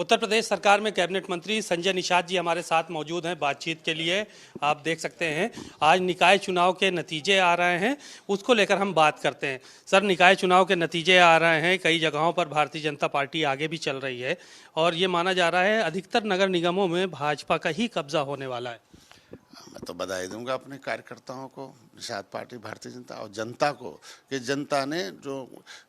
उत्तर प्रदेश सरकार में कैबिनेट मंत्री संजय निषाद जी हमारे साथ मौजूद हैं बातचीत के लिए। आप देख सकते हैं आज निकाय चुनाव के नतीजे आ रहे हैं, उसको लेकर हम बात करते हैं। सर, निकाय चुनाव के नतीजे आ रहे हैं, कई जगहों पर भारतीय जनता पार्टी आगे भी चल रही है और ये माना जा रहा है अधिकतर नगर निगमों में भाजपा का ही कब्जा होने वाला है। मैं तो बधाई दूंगा अपने कार्यकर्ताओं को, निषाद पार्टी, भारतीय जनता और जनता को कि जनता ने जो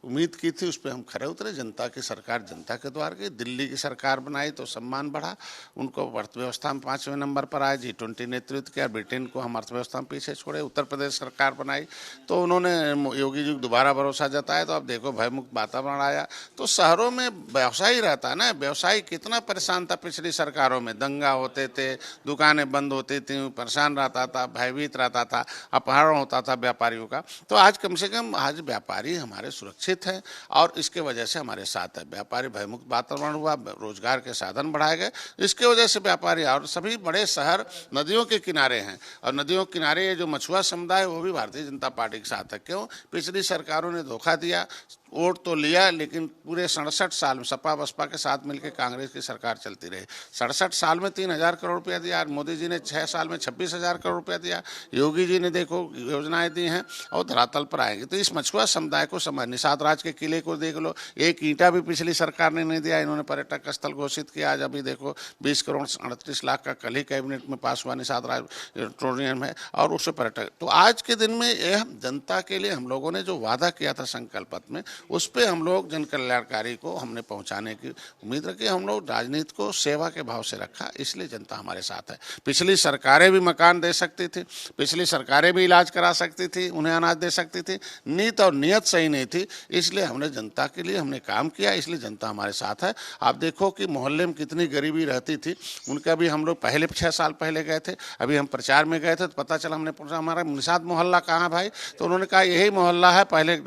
उम्मीद की थी उस पर हम खरे उतरे। जनता की सरकार जनता के द्वार की, दिल्ली की सरकार बनाई तो सम्मान बढ़ा, उनको अर्थव्यवस्था में 5वें नंबर पर आए, G20 नेतृत्व किया, ब्रिटेन को हम अर्थव्यवस्था में पीछे छोड़े। उत्तर प्रदेश सरकार बनाई तो उन्होंने योगी जी को दोबारा भरोसा जताया, तो अब देखो भयमुक्त वातावरण आया। तो शहरों में व्यवसायी रहता है ना, व्यवसायी कितना परेशान था पिछली सरकारों में, दंगा होते थे, दुकानें बंद होती थी, परेशान रहता था, भयभीत रहता था, अपहरण होता था व्यापारियों का। तो आज कम से कम आज व्यापारी हमारे सुरक्षित हैं और इसके वजह से हमारे साथ है। व्यापारी भयमुक्त वातावरण हुआ, रोजगार के साधन बढ़ाए गए, इसके वजह से व्यापारी और सभी बड़े शहर नदियों के किनारे हैं और नदियों के किनारे ये जो मछुआ समुदाय वो भी भारतीय जनता पार्टी के साथ है। क्यों? पिछली सरकारों ने धोखा दिया, वोट तो लिया, लेकिन पूरे 67 साल में सपा बसपा के साथ मिलकर कांग्रेस की सरकार चलती रही। 67 साल में 3000 करोड़ रुपया दिया, मोदी जी ने 6 साल में 26,000 करोड़ रुपया दिया, योगी जी ने देखो योजनाएं दी हैं और धरातल पर आएंगे। तो इस मछुआ समुदाय को समझ, निषाद राज के किले को देख लो, एक ईंटा भी पिछली सरकार ने नहीं दिया, इन्होंने पर्यटक स्थल घोषित किया। आज अभी देखो 20 करोड़ 38 लाख का कल ही कैबिनेट में पास हुआ निषाद राज ऑडिटोरियम है और उससे पर्यटक। तो आज के दिन में यह जनता के लिए हम लोगों ने जो वादा किया था संकल्प में, उस पर हम लोग जन कल्याणकारी को हमने पहुंचाने की उम्मीद रखी। हम लोग राजनीति को सेवा के भाव से रखा, इसलिए जनता हमारे साथ है। पिछली सरकारें भी मकान दे सकती थी, पिछली सरकारें भी इलाज करा सकती थी, उन्हें अनाज दे सकती थी, नीत और नियत सही नहीं थी, इसलिए हमने जनता के लिए हमने काम किया, इसलिए जनता हमारे साथ है। आप देखो कि मोहल्ले में कितनी गरीबी रहती थी, उनका भी हम लोग पहले 6 साल पहले गए थे, अभी हम प्रचार में गए थे तो पता चला, हमने पूछा हमारा निषाद मोहल्ला कहाँ भाई, तो उन्होंने कहा यही मोहल्ला है, पहले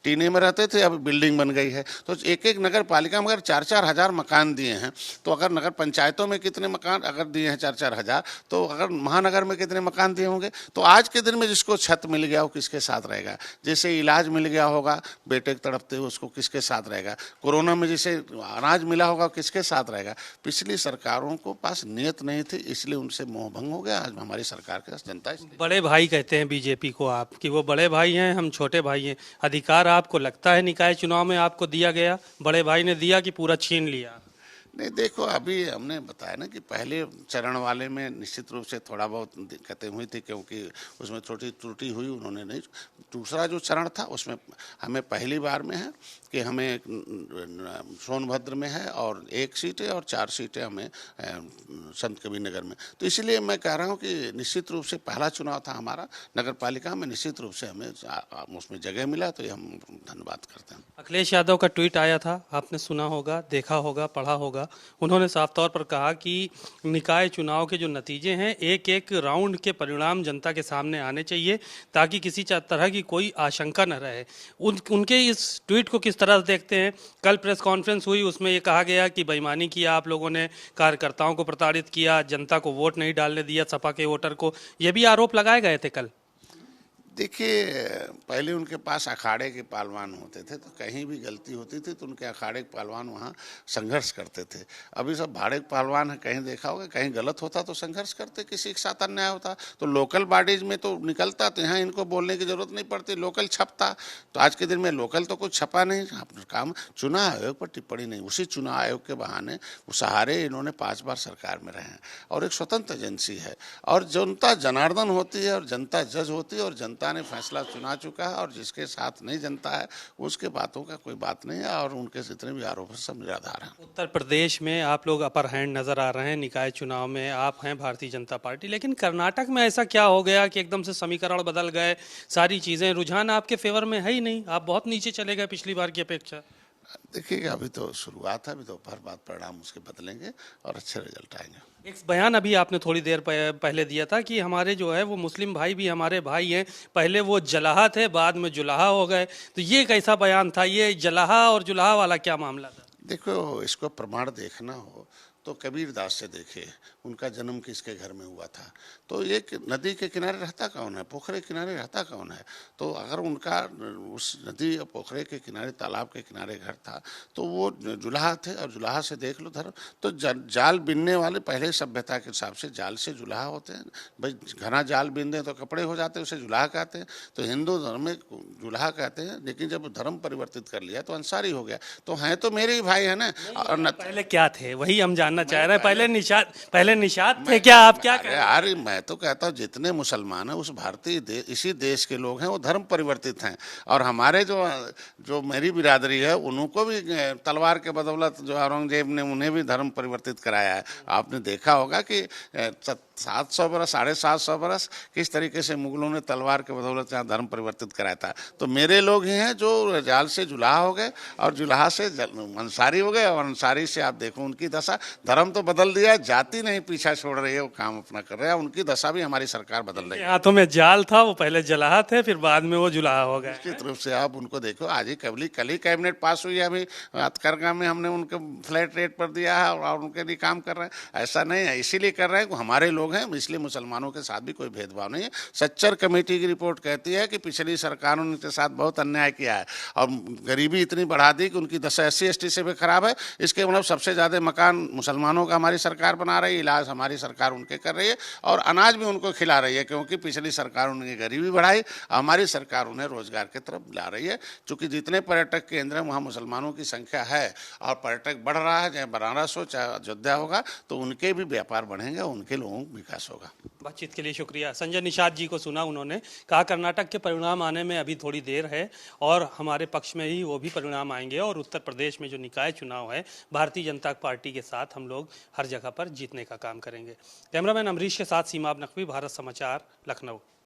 टीने में रहते थे, अब बिल्डिंग बन गई है। तो एक एक नगर पालिका में अगर 4-4 हजार मकान दिए हैं, तो अगर नगर पंचायतों में कितने मकान अगर दिए हैं 4-4 हजार, तो अगर महानगर में कितने मकान दिए होंगे। तो आज के दिन में जिसको छत मिल गया वो किसके साथ रहेगा, जैसे इलाज मिल गया होगा बेटे तड़पते हुए उसको किसके साथ रहेगा, कोरोना में जैसे अनाज मिला होगा किसके साथ रहेगा। पिछली सरकारों को पास नियत नहीं थी, इसलिए उनसे मोहभंग हो गया। आज हमारी सरकार के साथ जनता बड़े भाई कहते हैं बीजेपी को आप कि वो बड़े भाई हैं, हम छोटे भाई हैं। अधिकार आपको लगता है निकाय चुनाव में आपको दिया गया, बड़े भाई ने दिया कि पूरा छीन लिया? नहीं, देखो अभी हमने बताया ना कि पहले चरण वाले में निश्चित रूप से थोड़ा बहुत दिक्कतें हुई थी, क्योंकि उसमें छोटी त्रुटि हुई, उन्होंने नहीं। दूसरा जो चरण था उसमें हमें पहली बार में है कि हमें सोनभद्र में है और 1 सीट है और 4 सीटें हमें संत कबीर नगर में। तो इसलिए मैं कह रहा हूँ कि निश्चित रूप से पहला चुनाव था हमारा नगर पालिका में, निश्चित रूप से हमें उसमें जगह मिला, तो ये हम धन्यवाद करते हैं। अखिलेश यादव का ट्वीट आया था, आपने सुना होगा, देखा होगा, पढ़ा होगा। उन्होंने साफ तौर पर कहा कि निकाय चुनाव के जो नतीजे हैं, एक एक राउंड के परिणाम जनता के सामने आने चाहिए ताकि किसी तरह की कोई आशंका न रहे। उनके इस ट्वीट को किस तरह से देखते हैं? कल प्रेस कॉन्फ्रेंस हुई, उसमें ये कहा गया कि बेईमानी किया आप लोगों ने, कार्यकर्ताओं को प्रताड़ित किया, जनता को वोट नहीं डालने दिया, सपा के वोटर को, ये भी आरोप लगाए गए थे कल। देखिए, पहले उनके पास अखाड़े के पहलवान होते थे, तो कहीं भी गलती होती थी तो उनके अखाड़े के पहलवान वहाँ संघर्ष करते थे। अभी सब भाड़े के पहलवान है, कहीं देखा होगा, कहीं गलत होता तो संघर्ष करते, किसी के साथ अन्याय होता तो लोकल बॉडीज में तो निकलता, तो यहाँ इनको बोलने की जरूरत नहीं पड़ती, लोकल छपता। तो आज के दिन में लोकल तो कुछ छपा नहीं, काम चुनाव आयोग पर टिप्पणी नहीं, उसी चुनाव आयोग के बहाने सहारे इन्होंने 5 बार सरकार में रहे हैं और एक स्वतंत्र एजेंसी है और जनता जनार्दन होती है और जनता जज होती है और जनता ने फैसला चुना चुका है और जिसके साथ नहीं जनता है उसके बातों का कोई बात नहीं है और उनके जितने भी आरोप हैं सब निराधार हैं। उत्तर प्रदेश में आप लोग अपर हैंड नजर आ रहे हैं, निकाय चुनाव में आप हैं भारतीय जनता पार्टी, लेकिन कर्नाटक में ऐसा क्या हो गया कि एकदम से समीकरण बदल गए, सारी चीजें, रुझान आपके फेवर में है ही नहीं, आप बहुत नीचे चले गए पिछली बार की अपेक्षा? देखिए, अभी तो शुरुआत है, अभी तो हर बात परिणाम उसके बदलेंगे और अच्छे रिजल्ट आएंगे। एक बयान अभी आपने थोड़ी देर पहले दिया था कि हमारे जो है वो मुस्लिम भाई भी हमारे भाई हैं, पहले वो जलाहा थे बाद में जुलाहा हो गए, तो ये कैसा बयान था? ये जलाहा और जुलाहा वाला क्या मामला था? देखो, इसको प्रमाण देखना हो तो कबीर दास से देखिए, उनका जन्म किसके घर में हुआ था। तो एक नदी के किनारे रहता कौन है, पोखरे के किनारे रहता कौन है। तो अगर उनका उस नदी और पोखरे के किनारे, तालाब के किनारे घर था, तो वो जुलाहा थे। और जुलाहा से देख लो धर्म, तो जाल बिनने वाले पहले सभ्यता के हिसाब से जाल से जुलाहा होते हैं। भाई घना जाल बिन दें तो कपड़े हो जाते हैं, उसे जुलाहा कहते हैं। तो हिंदू धर्म में जुलाहा कहते हैं, लेकिन जब धर्म परिवर्तित कर लिया तो अंसारी हो गया। तो हैं तो मेरे ही भाई है ना। और पहले क्या थे वही हम जानना चाह रहे हैं। पहले निषाद थे क्या, आप क्या कह रहे हैं? यार मैं तो कहता हूँ जितने मुसलमान हैं उस भारतीय इसी देश के लोग हैं, वो धर्म परिवर्तित हैं। और हमारे जो जो मेरी बिरादरी है, उनको भी तलवार के बदौलत जो औरंगजेब ने उन्हें भी धर्म परिवर्तित कराया है। आपने देखा होगा कि 700 बरस, 750 बरस किस तरीके से मुगलों ने तलवार के बदौलत यहाँ धर्म परिवर्तित कराया था। तो मेरे लोग ही हैं जो जाल से जुलाहा हो गए और जुलाहा से अंसारी हो गए, और अंसारी से आप देखो उनकी दशा। धर्म तो बदल दिया, जाति नहीं पीछा छोड़ रही है, वो काम अपना कर रहे हैं। उनकी दशा भी हमारी सरकार बदल रही है। हाथों में जाल था, वो पहले जलाहा थे, फिर बाद में वो जुलाहा हो गए। निश्चित रूप से आप उनको देखो, आज ही कल ही कैबिनेट पास हुई है, अभी हथकरघा में हमने उनको फ्लैट रेट पर दिया है और उनके लिए काम कर रहे हैं। ऐसा नहीं है, इसीलिए कर रहे हैं कि हमारे लोग हैं, इसलिए मुसलमानों के साथ भी कोई भेदभाव नहीं है। सच्चर कमेटी की रिपोर्ट कहती है कि पिछली सरकारों ने के साथ बहुत अन्याय किया है और गरीबी इतनी बढ़ा दी कि उनकी दशा SC ST से भी खराब है। इसके मतलब सबसे ज़्यादा मकान मुसलमानों का हमारी सरकार बना रही है, इलाज हमारी सरकार उनके कर रही है, और अनाज भी उनको खिला रही है, क्योंकि पिछली सरकार उनकी गरीबी बढ़ाई, हमारी सरकार उन्हें रोजगार की तरफ ला रही है। चूँकि जितने पर्यटक केंद्र हैं वहाँ मुसलमानों की संख्या है और पर्यटक बढ़ रहा है, चाहे बनारस हो चाहे अयोध्या होगा, तो उनके भी व्यापार बढ़ेंगे, उनके लोगों का विकास होगा। बातचीत के लिए शुक्रिया। संजय निषाद जी को सुना, उन्होंने कहा कर्नाटक के परिणाम आने में अभी थोड़ी देर है और हमारे पक्ष में ही वो भी परिणाम आएंगे, और उत्तर प्रदेश में जो निकाय चुनाव है भारतीय जनता पार्टी के साथ हम लोग हर जगह पर जीतने का काम करेंगे। कैमरामैन अमरीश के साथ सीमा नकवी, भारत समाचार, लखनऊ।